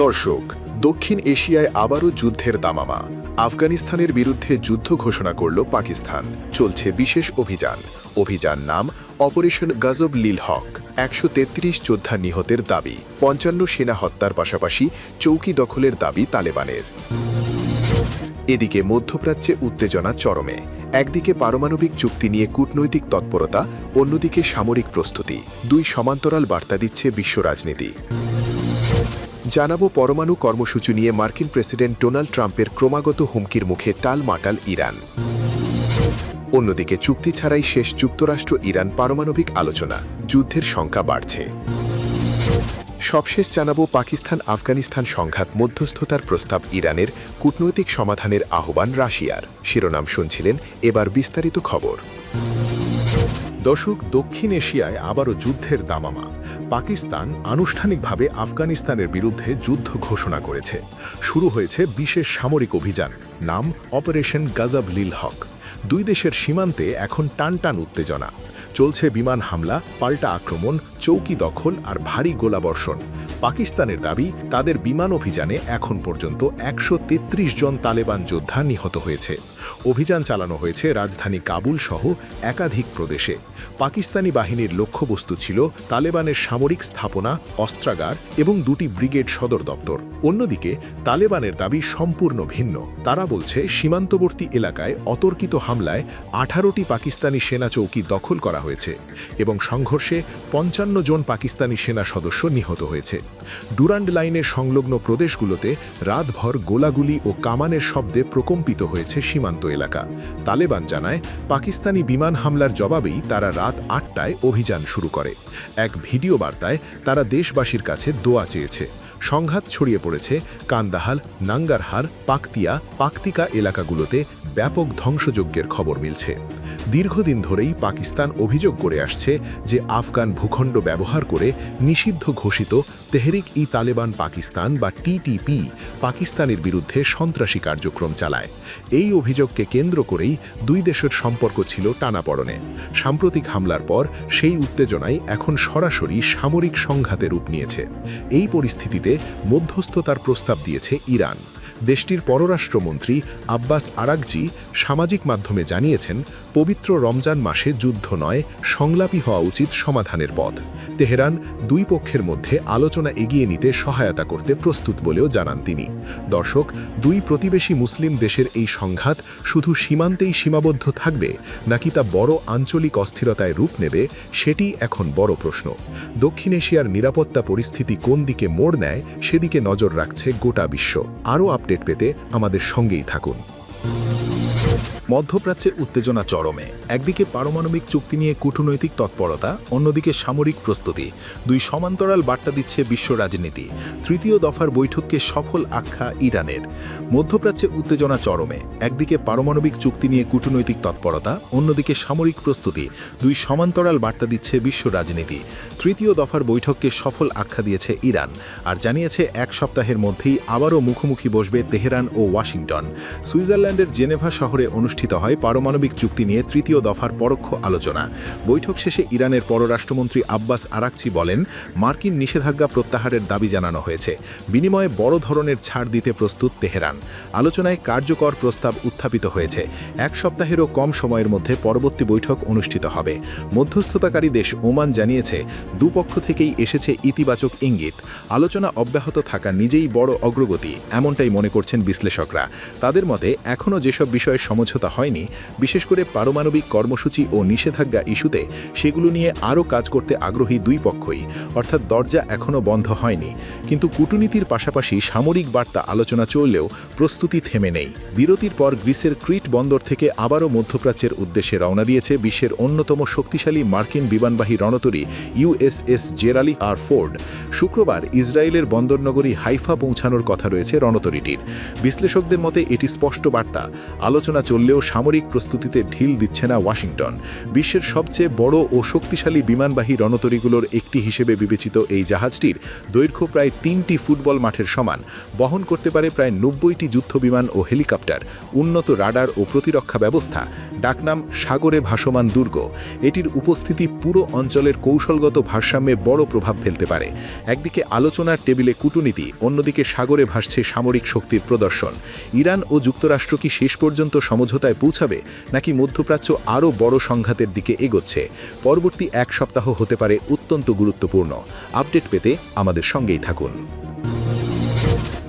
দর্শক, দক্ষিণ এশিয়ায় আবারও যুদ্ধের দামামা। আফগানিস্তানের বিরুদ্ধে যুদ্ধ ঘোষণা করল পাকিস্তান। চলছে বিশেষ অভিযান নাম অপারেশন গজব লিল হক। ১৩৩ যোদ্ধা নিহতের দাবি, ৫৫ সেনা হত্যার পাশাপাশি চৌকি দখলের দাবি তালেবানের। এদিকে মধ্যপ্রাচ্যে উত্তেজনা চরমে। একদিকে পারমাণবিক চুক্তি নিয়ে কূটনৈতিক তৎপরতা, অন্যদিকে সামরিক প্রস্তুতি। দুই সমান্তরাল বার্তা দিচ্ছে বিশ্ব রাজনীতি। জানাবো পরমাণু কর্মসূচি নিয়ে মার্কিন প্রেসিডেন্ট ডোনাল্ড ট্রাম্পের ক্রমাগত হুমকির মুখে টালমাটাল ইরান। অন্যদিকে চুক্তি ছাড়াই শেষ যুক্তরাষ্ট্র ইরান পারমাণবিক আলোচনা, যুদ্ধের শঙ্কা বাড়ছে। সবশেষ জানাবো পাকিস্তান আফগানিস্তান সংঘাত, মধ্যস্থতার প্রস্তাব ইরানের, কূটনৈতিক সমাধানের আহ্বান রাশিয়ার। শিরোনাম শুনছিলেন, এবার বিস্তারিত খবর। দর্শক, দক্ষিণ এশিয়ায় আবারও যুদ্ধের দামামা। পাকিস্তান আনুষ্ঠানিকভাবে আফগানিস্তানের বিরুদ্ধে যুদ্ধ ঘোষণা করেছে। শুরু হয়েছে বিশেষ সামরিক অভিযান, নাম অপারেশন গজব লিল হক। দুই দেশের সীমান্তে এখন টানটান উত্তেজনা। চলছে বিমান হামলা, পাল্টা আক্রমণ, চৌকি দখল আর ভারী গোলাবর্ষণ। পাকিস্তানের দাবি, তাদের বিমান অভিযানে এখন পর্যন্ত ১৩৩ জন তালেবান যোদ্ধা নিহত হয়েছে। অভিযান চালানো হয়েছে রাজধানী কাবুল সহ একাধিক প্রদেশে। পাকিস্তানি বাহিনীর লক্ষ্যবস্তু ছিল তালেবানের সামরিক স্থাপনা, অস্ত্রাগার এবং ২টি ব্রিগেড সদর দপ্তর। অন্যদিকে তালেবানের দাবি সম্পূর্ণ ভিন্ন। তারা বলছে, সীমান্তবর্তী এলাকায় অতর্কিত হামলায় ১৮টি পাকিস্তানি সেনা চৌকি দখল করা হয়েছে এবং সংঘর্ষে ৫৫ জন পাকিস্তানি সেনা সদস্য নিহত হয়েছে। ডুরান্ড লাইনের সংলগ্ন প্রদেশগুলোতে রাতভর গোলাগুলি ও কামানের শব্দে প্রকম্পিত হয়েছে সীমান্ত এলাকা। তালেবান জানায়, পাকিস্তানি বিমান হামলার জবাবেই তারা রাত ৮টায় অভিযান শুরু করে। এক ভিডিও বার্তায় তারা দেশবাসীর কাছে দোয়া চেয়েছে। সংঘাত ছড়িয়ে পড়েছে কান্দাহার, নাঙ্গারহার, পাকতিকা এলাকাগুলোতে ব্যাপক ধ্বংসযজ্ঞের খবর মিলছে। দীর্ঘদিন ধরেই পাকিস্তান অভিযোগ করে আসছে যে আফগান ভূখণ্ড ব্যবহার করে নিষিদ্ধ ঘোষিত তেহরিক-ই-তালেবান পাকিস্তান বা টিটিপি পাকিস্তানের বিরুদ্ধে সন্ত্রাসী কার্যক্রম চালায়। এই অভিযোগকে কেন্দ্র করেই দুই দেশের সম্পর্ক ছিল টানাপড়নে। সাম্প্রতিক হামলার পর সেই উত্তেজনাই এখন সরাসরি সামরিক সংঘাতে রূপ নিয়েছে। এই পরিস্থিতিতে মধ্যস্থতার প্রস্তাব দিয়েছে ইরান। দেশটির পররাষ্ট্রমন্ত্রী আব্বাস আরাগচি সামাজিক মাধ্যমে জানিয়েছেন, পবিত্র রমজান মাসে যুদ্ধ নয়, সংলাপী হওয়া উচিত সমাধানের পথ। তেহরান দুই পক্ষের মধ্যে আলোচনা এগিয়ে নিতে সহায়তা করতে প্রস্তুত বলেও জানান তিনি। দর্শক, দুই প্রতিবেশী মুসলিম দেশের এই সংঘাত শুধু সীমান্তেই সীমাবদ্ধ থাকবে নাকি তা বড় আঞ্চলিক অস্থিরতায় রূপ নেবে, সেটি এখন বড় প্রশ্ন। দক্ষিণ এশিয়ার নিরাপত্তা পরিস্থিতি কোন দিকে মোড় নেয়, সেদিকে নজর রাখছে গোটা বিশ্ব। আরও আপডেট পেতে আমাদের সঙ্গেই থাকুন। মধ্যপ্রাচ্যে উত্তেজনা চরমে। একদিকে পারমাণবিক চুক্তি নিয়ে কূটনৈতিক তৎপরতা, অন্যদিকে সামরিক প্রস্তুতি। দুই সমান্তরাল বার্তা দিচ্ছে বিশ্ব রাজনীতি। তৃতীয় দফার বৈঠককে সফল আখ্যা ইরানের। মধ্যপ্রাচ্যে উত্তেজনা চরমে। একদিকে পারমাণবিক চুক্তি নিয়ে কূটনৈতিক তৎপরতা, অন্যদিকে সামরিক প্রস্তুতি। দুই সমান্তরাল বার্তা দিচ্ছে বিশ্ব রাজনীতি। তৃতীয় দফার বৈঠককে সফল আখ্যা দিয়েছে ইরান আর জানিয়েছে ১ সপ্তাহের মধ্যেই আবারও মুখোমুখি বসবে তেহরান ও ওয়াশিংটন। সুইজারল্যান্ডের জেনেভা শহরে অনুষ্ঠিত হয় পারমাণবিক চুক্তি নিয়ে তৃতীয় দফার পরোক্ষ আলোচনা। বৈঠক শেষে ইরানের পররাষ্ট্রমন্ত্রী আব্বাস আরাগচি বলেন, মার্কিন নিষেধাজ্ঞা প্রত্যাহারের দাবি জানানো হয়েছে। বিনিময়ে বড় ধরনের ছাড় দিতে প্রস্তুত তেহরান। আলোচনায় কার্যকর প্রস্তাব উত্থাপিত হয়েছে। ১ সপ্তাহেরও কম সময়ের মধ্যে পরবর্তী বৈঠক অনুষ্ঠিত হবে। মধ্যস্থতাকারী দেশ ওমান জানিয়েছে, দুপক্ষ থেকেই এসেছে ইতিবাচক ইঙ্গিত। আলোচনা অব্যাহত থাকা নিজেই বড় অগ্রগতি, এমনটাই মনে করছেন বিশ্লেষকরা। তাদের মতে, এখনও যেসব বিষয়ে সমঝোতা হয়নি, বিশেষ করে পারমাণবিক কর্মসূচি ও নিষেধাজ্ঞা ইস্যুতে, সেগুলো নিয়ে আরও কাজ করতে আগ্রহী দুই পক্ষই। অর্থাৎ দরজা এখনও বন্ধ হয়নি। কিন্তু কূটনীতির পাশাপাশি সামরিক বার্তা আলোচনা চললেও প্রস্তুতি থেমে নেই। বিরতির পর গ্রিসের ক্রিট বন্দর থেকে আবারও মধ্যপ্রাচ্যের উদ্দেশ্যে রওনা দিয়েছে বিশ্বের অন্যতম শক্তিশালী মার্কিন বিমানবাহী রণতরী ইউএসএস জেরালি আর ফোর্ড। শুক্রবার ইসরায়েলের বন্দরনগরী হাইফা পৌঁছানোর কথা রয়েছে রণতরীটির। বিশ্লেষকদের মতে এটি স্পষ্ট বার্তা, আলোচনা চললেও হলেও সামরিক প্রস্তুতিতে ঢিল দিচ্ছে না ওয়াশিংটন। বিশ্বের সবচেয়ে বড় ও শক্তিশালী বিমানবাহী রণতরীগুলোর একটি হিসেবে বিবেচিত এই জাহাজটির দৈর্ঘ্য প্রায় 3টি ফুটবল মাঠের সমান, বহন করতে পারে প্রায় 90টি যুদ্ধবিমান ও হেলিকপ্টার, উন্নত রাডার ও প্রতিরক্ষা ব্যবস্থা, ডাকনাম সাগরে ভাসমান দুর্গ। এটির উপস্থিতি পুরো অঞ্চলের কৌশলগত ভারসাম্যে বড় প্রভাব ফেলতে পারে। একদিকে আলোচনার টেবিলে কূটনীতি, অন্যদিকে সাগরে ভাসছে সামরিক শক্তির প্রদর্শন। ইরান ও যুক্তরাষ্ট্র কি শেষ পর্যন্ত সমঝোতায় পৌঁছাবে, নাকি মধ্যপ্রাচ্য আরও বড় সংঘাতের দিকে এগোচ্ছে? পরবর্তী এক সপ্তাহ হতে পারে অত্যন্ত গুরুত্বপূর্ণ। আপডেট পেতে আমাদের সঙ্গেই থাকুন।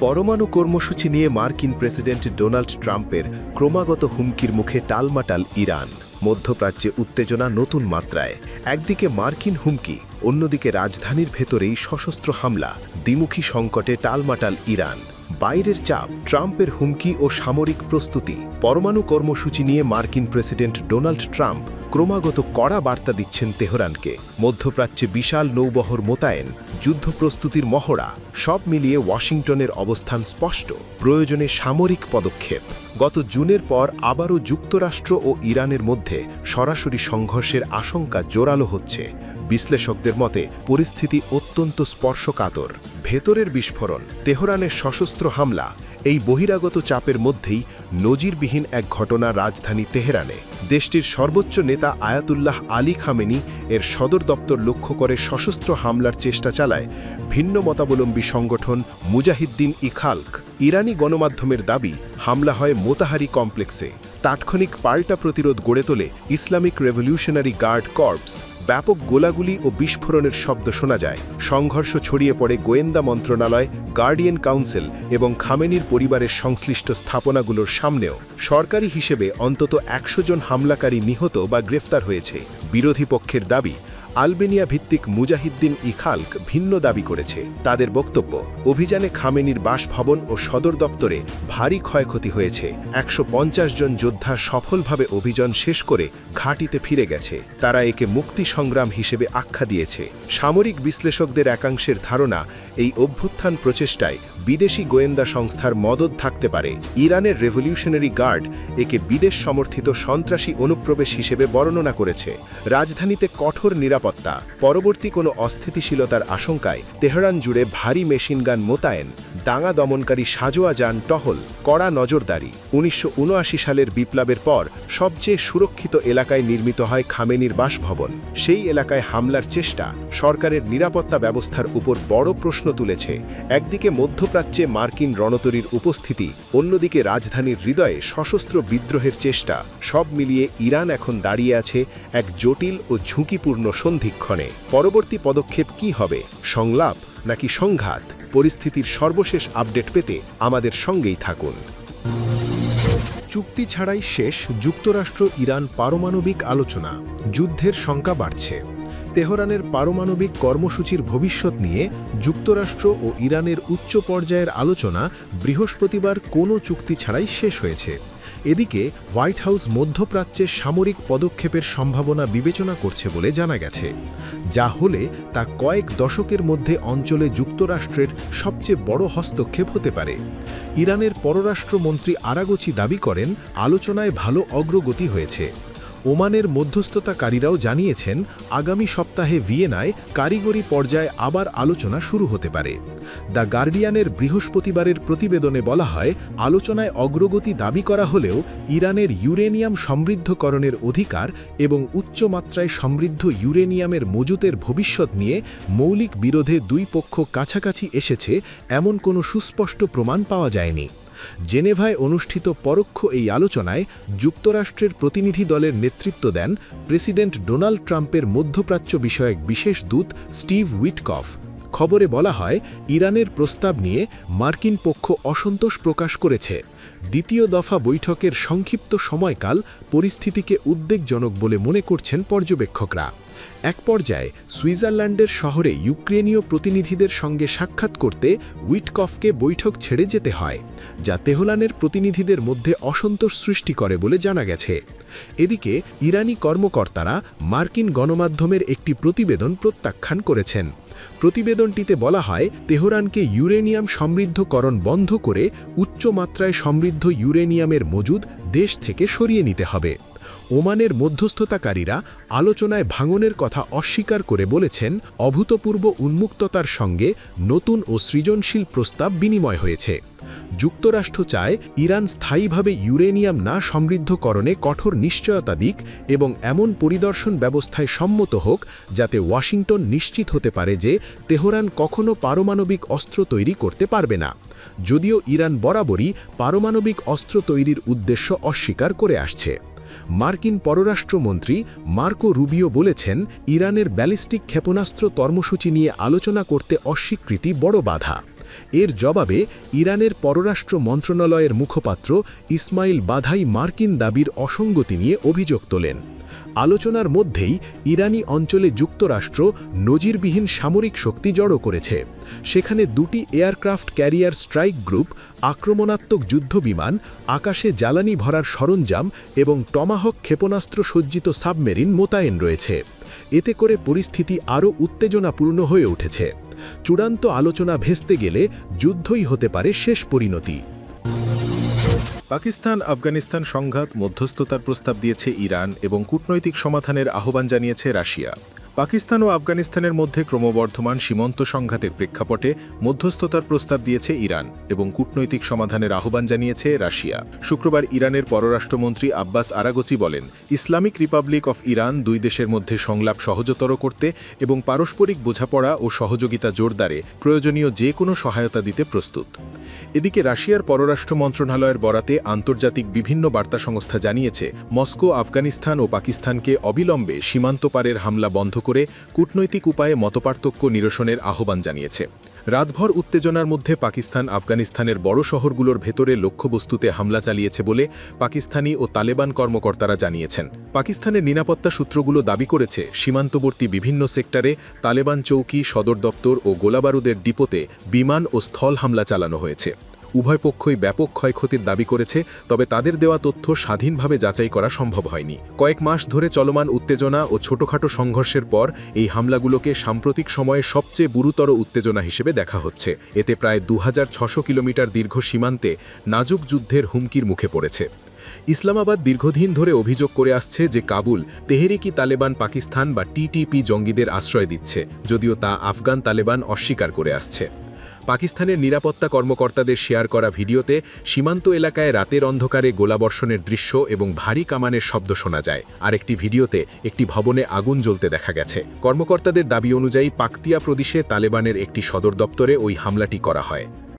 পরমাণু কর্মসূচি নিয়ে মার্কিন প্রেসিডেন্ট ডোনাল্ড ট্রাম্পের ক্রমাগত হুমকির মুখে টালমাটাল ইরান। মধ্যপ্রাচ্যে উত্তেজনা নতুন মাত্রায়। একদিকে মার্কিন হুমকি, অন্যদিকে রাজধানীর ভেতরেই সশস্ত্র হামলা, দ্বিমুখী সংকটে টালমাটাল ইরান। বাইরের চাপ, ট্রাম্পের হুমকি ও সামরিক প্রস্তুতি। পরমাণু কর্মসূচি নিয়ে মার্কিন প্রেসিডেন্ট ডোনাল্ড ট্রাম্প ক্রমাগত কড়া বার্তা দিচ্ছেন তেহরানকে। মধ্যপ্রাচ্যে বিশাল নৌবহর মোতায়েন, যুদ্ধ প্রস্তুতির মহড়া, সব মিলিয়ে ওয়াশিংটনের অবস্থান স্পষ্ট, প্রয়োজনে সামরিক পদক্ষেপ। গত জুনের পর আবারও যুক্তরাষ্ট্র ও ইরানের মধ্যে সরাসরি সংঘর্ষের আশঙ্কা জোরালো হচ্ছে। বিশ্লেষকদের মতে পরিস্থিতি অত্যন্ত স্পর্শকাতর। ভেতরের বিস্ফোরণ, তেহরানের সশস্ত্র হামলা, এই বহিরাগত চাপের মধ্যেই নজিরবিহীন এক ঘটনা রাজধানী তেহরানে। দেশটির সর্বোচ্চ নেতা আয়াতুল্লাহ আলী খামেনি এর সদর দপ্তর লক্ষ্য করে সশস্ত্র হামলার চেষ্টা চালায় ভিন্ন মতাবলম্বী সংগঠন মুজাহিদ্দিন ইখালক। ইরানি গণমাধ্যমের দাবি, হামলা হয় মোতাহারি কমপ্লেক্সে। তাৎক্ষণিক পাল্টা প্রতিরোধ গড়ে তোলে ইসলামিক রেভলিউশনারি গার্ড কর্পস। ব্যাপক গোলাগুলি ও বিস্ফোরণের শব্দ শোনা যায়। সংঘর্ষ ছড়িয়ে পড়ে গোয়েন্দা মন্ত্রণালয়, গার্ডিয়ান কাউন্সিল এবং খামেনির পরিবারের সংশ্লিষ্ট স্থাপনাগুলোর সামনেও। সরকারি হিসেবে অন্তত 100 জন হামলাকারী নিহত বা গ্রেফতার হয়েছে। বিরোধী পক্ষের দাবি, আলবেনিয়া ভিত্তিক মুজাহিদ্দিন ইখালক ভিন্ন দাবি করেছে। তাদের বক্তব্য, অভিযানে খামেনির বাসভবন ও সদর দপ্তরে ভারী ক্ষয়ক্ষতি হয়েছে। 150 জন যোদ্ধা সফলভাবে অভিযান শেষ করে ঘাঁটিতে ফিরে গেছে। তারা একে মুক্তি সংগ্রাম হিসেবে আখ্যা দিয়েছে। সামরিক বিশ্লেষকদের একাংশের ধারণা, এই অভ্যুত্থান প্রচেষ্টায় বিদেশি গোয়েন্দা সংস্থার মদদ থাকতে পারে। ইরানের রেভলিউশনারি গার্ড একে বিদেশ সমর্থিত সন্ত্রাসী অনুপ্রবেশ হিসেবে বর্ণনা করেছে। রাজধানীতে কঠোর নিরাপত্তা, পরবর্তী কোনো অস্থিতিশীলতার আশঙ্কায় তেহরান জুড়ে ভারী মেশিনগান মোতায়েন, দাঙ্গা দমনকারী সাজোয়া যান টহল, কড়া নজরদারি। 1979 সালের বিপ্লবের পর সবচেয়ে সুরক্ষিত এলাকায় নির্মিত হয় খামেনির বাসভবন। সেই এলাকায় হামলার চেষ্টা সরকারের নিরাপত্তা ব্যবস্থার উপর বড় প্রশ্ন তুলেছে। একদিকে মধ্যপ্রাচ্যে মার্কিন রণতরীর উপস্থিতি, অন্যদিকে রাজধানীর হৃদয়ে সশস্ত্র বিদ্রোহের চেষ্টা। সব মিলিয়ে ইরান এখন দাঁড়িয়ে আছে এক জটিল ও ঝুঁকিপূর্ণ সন্ধিক্ষণে। পরবর্তী পদক্ষেপ কি হবে, সংলাপ নাকি সংঘাত? পরিস্থিতির সর্বশেষ আপডেট পেতে আমাদের সঙ্গেই থাকুন। চুক্তি ছাড়াই শেষ যুক্তরাষ্ট্র ইরান পারমাণবিক আলোচনা, যুদ্ধের শঙ্কা বাড়ছে। তেহরানের পারমাণবিক কর্মসূচির ভবিষ্যৎ নিয়ে যুক্তরাষ্ট্র ও ইরানের উচ্চ পর্যায়ের আলোচনা বৃহস্পতিবার কোনো চুক্তি ছাড়াই শেষ হয়েছে। এদিকে হোয়াইট হাউস মধ্যপ্রাচ্যের সামরিক পদক্ষেপের সম্ভাবনা বিবেচনা করছে বলে জানা গেছে। যা হলে তা কয়েক দশকের মধ্যে অঞ্চলে যুক্তরাষ্ট্রের সবচেয়ে বড় হস্তক্ষেপ হতে পারে। ইরানের পররাষ্ট্রমন্ত্রী আরাগচি দাবি করেন, আলোচনায় ভালো অগ্রগতি হয়েছে। ওমানের মধ্যস্থতাকারীরাও জানিয়েছেন, আগামী সপ্তাহে ভিয়েনায় কারিগরি পর্যায়ে আবার আলোচনা শুরু হতে পারে। দ্য গার্ডিয়ানের বৃহস্পতিবারের প্রতিবেদনে বলা হয়, আলোচনায় অগ্রগতি দাবি করা হলেও ইরানের ইউরেনিয়াম সমৃদ্ধকরণের অধিকার এবং উচ্চমাত্রায় সমৃদ্ধ ইউরেনিয়ামের মজুতের ভবিষ্যৎ নিয়ে মৌলিক বিরোধে দুই পক্ষ কাছাকাছি এসেছে এমন কোনো সুস্পষ্ট প্রমাণ পাওয়া যায়নি। জেনেভায় অনুষ্ঠিত পরোক্ষ এই আলোচনায় যুক্তরাষ্ট্রের প্রতিনিধি দলের নেতৃত্ব দেন প্রেসিডেন্ট ডোনাল্ড ট্রাম্পের মধ্যপ্রাচ্য বিষয়ক বিশেষ দূত স্টিভ উইটকফ। খবরে বলা হয়, ইরানের প্রস্তাব নিয়ে মার্কিন পক্ষ অসন্তোষ প্রকাশ করেছে। দ্বিতীয় দফা বৈঠকের সংক্ষিপ্ত সময়কাল পরিস্থিতিকে উদ্বেগজনক বলে মনে করছেন পর্যবেক্ষকরা। এক পর্যায়ে সুইজারল্যান্ডের শহরে ইউক্রেনীয় প্রতিনিধিদের সঙ্গে সাক্ষাৎ করতে উইটকফকে বৈঠক ছেড়ে যেতে হয়, যা তেহরানের প্রতিনিধিদের মধ্যে অসন্তোষ সৃষ্টি করে বলে জানা গেছে। এদিকে ইরানি কর্মকর্তারা মার্কিন গণমাধ্যমের একটি প্রতিবেদন প্রত্যাখ্যান করেছেন। প্রতিবেদনটিতে বলা হয় তেহরানকে ইউরেনিয়াম সমৃদ্ধকরণ বন্ধ করে উচ্চ মাত্রায় সমৃদ্ধ ইউরেনিয়ামের মজুদ দেশ থেকে সরিয়ে নিতে হবে। ওমানের মধ্যস্থতাকারীরা আলোচনায় ভাঙনের কথা অস্বীকার করে বলেছেন, অভূতপূর্ব উন্মুক্ততার সঙ্গে নতুন ও সৃজনশীল প্রস্তাব বিনিময় হয়েছে। যুক্তরাষ্ট্র চায় ইরান স্থায়ীভাবে ইউরেনিয়াম না সমৃদ্ধকরণে কঠোর নিশ্চয়তা দিক এবং এমন পরিদর্শন ব্যবস্থায় সম্মত হোক যাতে ওয়াশিংটন নিশ্চিত হতে পারে যে তেহরান কখনো পারমাণবিক অস্ত্র তৈরি করতে পারবে না। যদিও ইরান বরাবরই পারমাণবিক অস্ত্র তৈরির উদ্দেশ্য অস্বীকার করে আসছে। মার্কিন পররাষ্ট্রমন্ত্রী মার্কো রুবিও বলেছেন, ইরানের ব্যালিস্টিক ক্ষেপণাস্ত্র কর্মসূচি নিয়ে আলোচনা করতে অস্বীকৃতি বড় বাধা। এর জবাবে ইরানের পররাষ্ট্র মন্ত্রণালয়ের মুখপাত্র ইসমাইল বাধাই মার্কিন দাবির অসঙ্গতি নিয়ে অভিযোগ তোলেন। আলোচনার মধ্যেই ইরানি অঞ্চলে যুক্তরাষ্ট্র নজিরবিহীন সামরিক শক্তি জড়ো করেছে। সেখানে দুটি এয়ারক্রাফট ক্যারিয়ার স্ট্রাইক গ্রুপ, আক্রমণাত্মক যুদ্ধবিমান, আকাশে জ্বালানি ভরার সরঞ্জাম এবং টমাহক ক্ষেপণাস্ত্র সজ্জিত সাবমেরিন মোতায়েন রয়েছে। এতে করে পরিস্থিতি আরও উত্তেজনাপূর্ণ হয়ে উঠেছে। চূড়ান্ত আলোচনা ভেস্তে গেলে যুদ্ধই হতে পারে শেষ পরিণতি। পাকিস্তান আফগানিস্তান সংঘাত মধ্যস্থতার প্রস্তাব দিয়েছে ইরান এবং কূটনৈতিক সমাধানের আহ্বান জানিয়েছে রাশিয়া। পাকিস্তান ও আফগানিস্তানের মধ্যে ক্রমবর্ধমান সীমান্ত সংঘাতের প্রেক্ষাপটে মধ্যস্থতার প্রস্তাব দিয়েছে ইরান এবং কূটনৈতিক সমাধানের আহ্বান জানিয়েছে রাশিয়া। শুক্রবার ইরানের পররাষ্ট্রমন্ত্রী আব্বাস আরাগচি বলেন, ইসলামিক রিপাবলিক অফ ইরান দুই দেশের মধ্যে সংলাপ সহজতর করতে এবং পারস্পরিক বোঝাপড়া ও সহযোগিতা জোরদারে প্রয়োজনীয় যে কোনো সহায়তা দিতে প্রস্তুত। এদিকে রাশিয়ার পররাষ্ট্র মন্ত্রণালয়ের বরাতে আন্তর্জাতিক বিভিন্ন বার্তা সংস্থা জানিয়েছে, মস্কো আফগানিস্তান ও পাকিস্তানকে অবিলম্বে সীমান্ত পারের হামলা বন্ধ করে কূটনৈতিক উপায়ে মতপার্থক্য নিরসনের আহ্বান জানিয়েছে। রাতভর উত্তেজনার মধ্যে পাকিস্তান আফগানিস্তানের বড় শহরগুলোর ভেতরে লক্ষ্যবস্তুতে হামলা চালিয়েছে বলে পাকিস্তানি ও তালেবান কর্মকর্তারা জানিয়েছেন। পাকিস্তানের নিরাপত্তা সূত্রগুলো দাবি করেছে, সীমান্তবর্তী বিভিন্ন সেক্টরে তালেবান চৌকি, সদর দপ্তর ও গোলাবারুদের ডিপোতে বিমান ও স্থল হামলা চালানো হয়েছে। উভয় পক্ষই ব্যাপক ক্ষয়ক্ষতির দাবি করেছে, তবে তাদের দেওয়া তথ্য স্বাধীনভাবে যাচাই করা সম্ভব হয়নি। কয়েক মাস ধরে চলমান উত্তেজনা ও ছোটখাটো সংঘর্ষের পর এই হামলাগুলোকে সাম্প্রতিক সময়ে সবচেয়ে গুরুতর উত্তেজনা হিসেবে দেখা হচ্ছে। এতে প্রায় 2600 কিলোমিটার দীর্ঘ সীমান্তে নাজুক যুদ্ধের হুমকির মুখে পড়েছে। ইসলামাবাদ দীর্ঘদিন ধরে অভিযোগ করে আসছে যে কাবুল তেহরিকি তালেবান পাকিস্তান বা টিটিপি জঙ্গিদের আশ্রয় দিচ্ছে, যদিও তা আফগান তালেবান অস্বীকার করে আসছে। পাকিস্তানের নিরাপত্তা কর্মকর্তাদের শেয়ার করা ভিডিওতে সীমান্ত এলাকায় রাতের অন্ধকারে গোলাবর্ষণের দৃশ্য এবং ভারী কামানের শব্দ শোনা যায়। আরেকটি ভিডিওতে একটি ভবনে আগুন জ্বলতে দেখা গেছে। কর্মকর্তাদের দাবি অনুযায়ী পাকতিয়া প্রদেশে তালেবানের একটি সদর দপ্তরে ওই হামলাটি করা হয়।